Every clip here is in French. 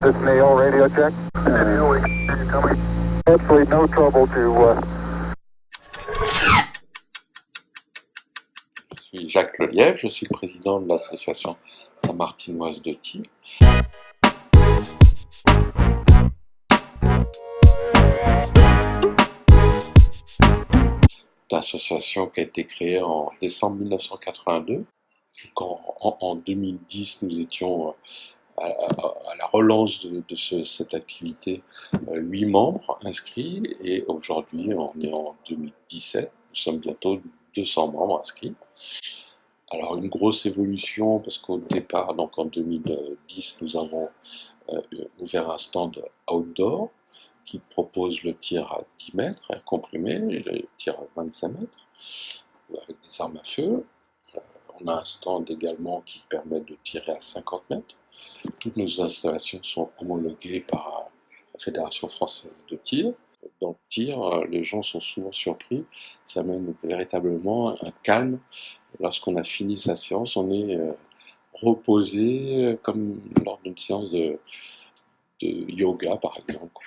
This Neil, radio check. Neil, we can tell me. Absolutely no trouble to. Je suis Jacques Lelièvre, je suis le président de l'association Saint-Martinoise de tir. L'association qui a été créée en décembre 1982. En 2010, nous étions à la relance de cette activité, 8 membres inscrits, et aujourd'hui, on est en 2017, nous sommes bientôt 200 membres inscrits. Alors une grosse évolution, parce qu'au départ, donc en 2010, nous avons ouvert un stand outdoor qui propose le tir à 10 mètres comprimé, et le tir à 25 mètres avec des armes à feu. On a un stand également qui permet de tirer à 50 mètres. Toutes nos installations sont homologuées par la Fédération française de tir. Dans le tir, les gens sont souvent surpris. Ça amène véritablement un calme. Lorsqu'on a fini sa séance, on est reposé comme lors d'une séance de yoga, par exemple.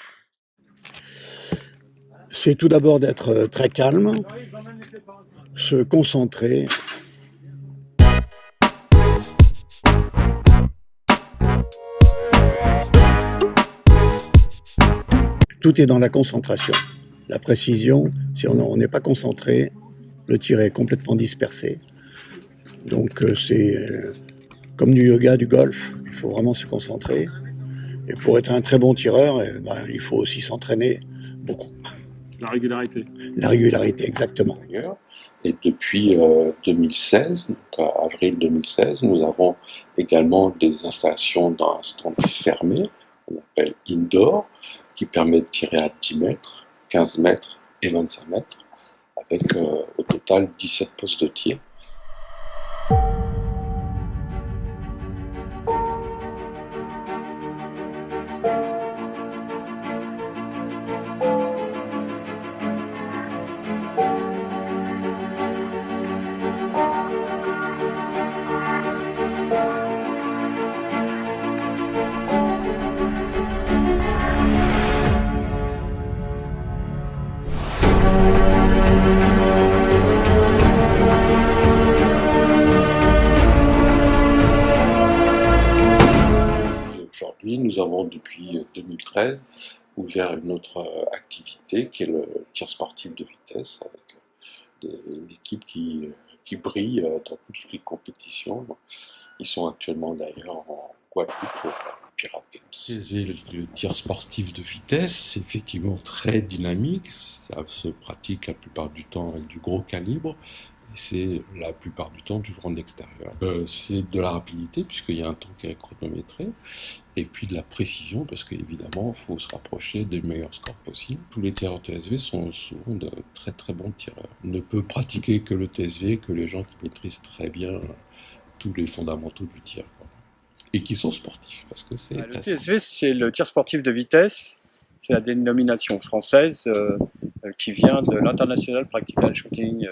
C'est tout d'abord d'être très calme, se concentrer. Tout est dans la concentration. La précision, si on n'est pas concentré, le tir est complètement dispersé. Donc c'est comme du yoga, du golf, il faut vraiment se concentrer. Et pour être un très bon tireur, il faut aussi s'entraîner beaucoup. La régularité. La régularité, exactement. Et depuis 2016, donc avril 2016, nous avons également des installations dans un stand fermé, qu'on appelle indoor, qui permet de tirer à 10 mètres, 15 mètres et 25 mètres, avec au total 17 postes de tir. Aujourd'hui, nous avons depuis 2013 ouvert une autre activité qui est le tir sportif de vitesse, avec une équipe qui brille dans toutes les compétitions. Ils sont actuellement d'ailleurs en Guadeloupe pour la Pirate Games. Le tir sportif de vitesse, c'est effectivement très dynamique. Ça se pratique la plupart du temps avec du gros calibre. Et c'est la plupart du temps toujours en extérieur. C'est de la rapidité puisqu'il y a un temps qui est chronométré, et puis de la précision parce qu'évidemment il faut se rapprocher des meilleurs scores possibles. Tous les tireurs TSV sont souvent de très très bons tireurs. On ne peut pratiquer que le TSV que les gens qui maîtrisent très bien tous les fondamentaux du tir, quoi. Et qui sont sportifs parce que c'est... Le TSV, c'est le tir sportif de vitesse. C'est la dénomination française qui vient de l'International Practical Shooting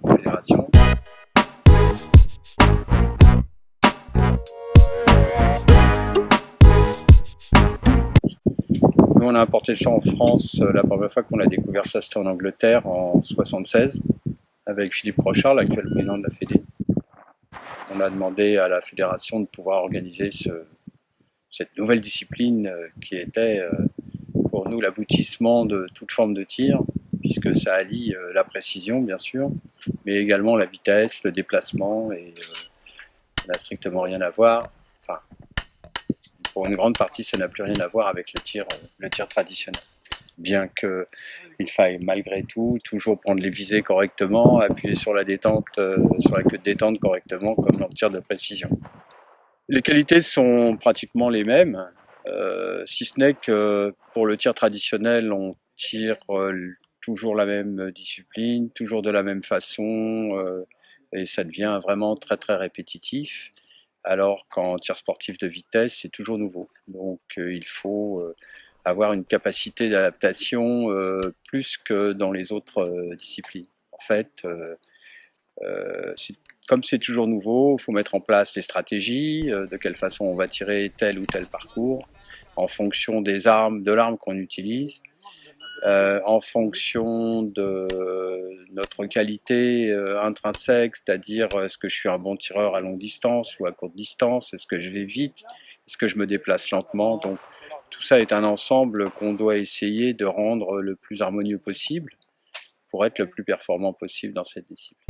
Fédération. Nous, on a importé ça en France. La première fois qu'on a découvert ça, c'était en Angleterre en 1976, avec Philippe Crochard, l'actuel président de la Fédé. On a demandé à la fédération de pouvoir organiser cette nouvelle discipline qui était pour nous l'aboutissement de toute forme de tir, puisque ça allie la précision bien sûr, mais également la vitesse, le déplacement, et ça n'a strictement rien à voir. Enfin, pour une grande partie, ça n'a plus rien à voir avec le tir traditionnel. Bien qu'il faille malgré tout toujours prendre les visées correctement, appuyer sur la détente, sur la queue de détente correctement, comme dans le tir de précision. Les qualités sont pratiquement les mêmes, si ce n'est que pour le tir traditionnel, on tire toujours la même discipline, toujours de la même façon, et ça devient vraiment très très répétitif. Alors qu'en tir sportif de vitesse, c'est toujours nouveau. Donc il faut avoir une capacité d'adaptation plus que dans les autres disciplines. En fait, comme c'est toujours nouveau, il faut mettre en place les stratégies, de quelle façon on va tirer tel ou tel parcours. en fonction de l'arme qu'on utilise, en fonction de notre qualité intrinsèque, c'est-à-dire est-ce que je suis un bon tireur à longue distance ou à courte distance, est-ce que je vais vite, est-ce que je me déplace lentement. Donc tout ça est un ensemble qu'on doit essayer de rendre le plus harmonieux possible pour être le plus performant possible dans cette discipline.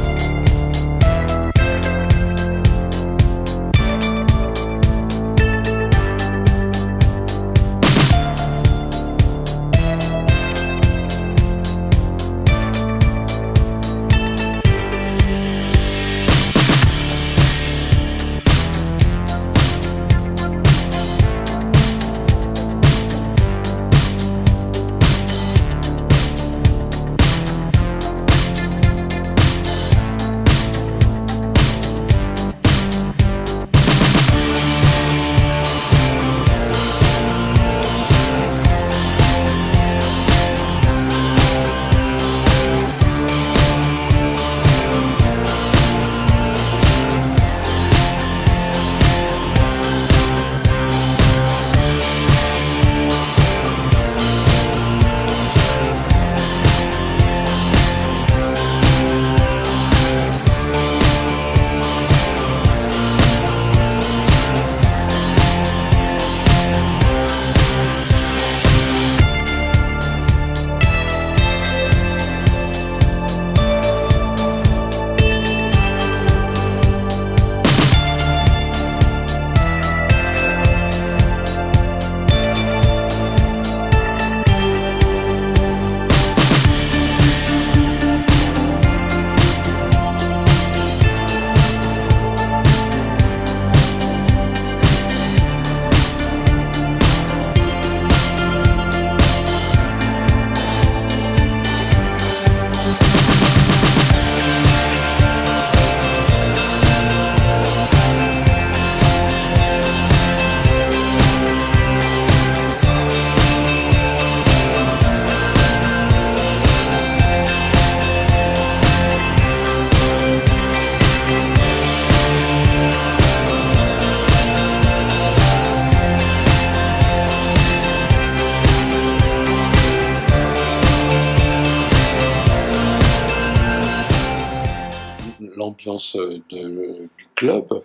L'ambiance du club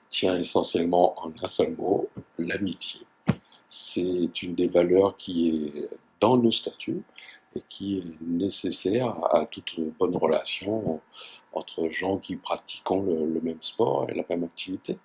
tient essentiellement en un seul mot, l'amitié. C'est une des valeurs qui est dans nos statuts et qui est nécessaire à toute bonne relation entre gens qui pratiquent le même sport et la même activité.